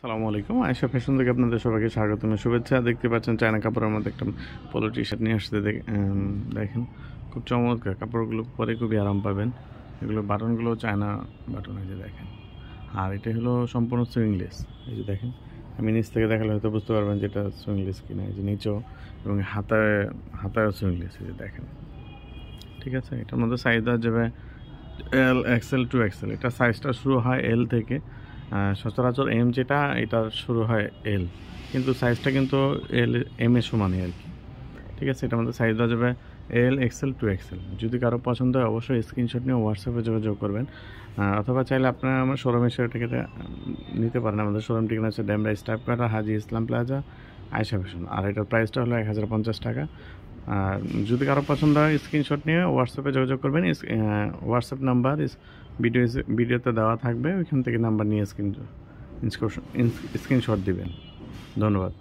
আসসালামু আলাইকুম। আয়েশা ফ্যাশন থেকে আপনাদের সবাইকে স্বাগতম ও শুভেচ্ছা। দেখতে পাচ্ছেন চায়না কাপড়ের মধ্যে একটা পোলো টি শার্ট নিয়ে আসতে দেখেন খুব চমৎকার, কাপড়গুলো পরে খুবই আরাম পাবেন। এগুলো বাটনগুলো চায়না বাটন, এই যে দেখেন। আর এটা হলো সম্পূর্ণ সুইংলেস, এই যে দেখেন। আমি নিচ থেকে দেখালে হয়তো বুঝতে পারবেন যে এটা সুইংলেস কিনা। এই যে নিচেও এবং হাতায়ও সুইংলেস, এই যে দেখেন। ঠিক আছে, এটার মধ্যে সাইজ দেওয়া যাবে এল, এক্সেল, 2XL। এটা সাইজটা শুরু হয় এল থেকে। সচরাচর এম যেটা, এটা শুরু হয় এল, কিন্তু সাইজটা কিন্তু এম এর সমানই আর কি। ঠিক আছে, এটার মধ্যে সাইজ দেওয়া যাবে এল, এক্সেল, 2XL। যদি কারো পছন্দ হয় অবশ্যই স্ক্রিনশট নিয়ে হোয়াটসঅ্যাপে যোগাযোগ করবেন, অথবা চাইলে আপনারা আমার শোরুমে এসে থেকে নিতে পারেন। আমাদের শোরুম ঠিকানা হচ্ছে ড্যামরা স্টাফ কাটা, হাজি ইসলাম প্লাজা, আয়েশা ফ্যাশন। আর এটার প্রাইসটা হলো 1050 টাকা। আর যদি কারো পছন্দ হয় স্ক্রিনশট নিয়ে হোয়াটসঅ্যাপে যোগাযোগ করবেন। হোয়াটসঅ্যাপ নাম্বার ভিডিওতে দেওয়া থাকবে, ওইখান থেকে নাম্বার নিয়ে স্ক্রিনশট দিবেন। ধন্যবাদ।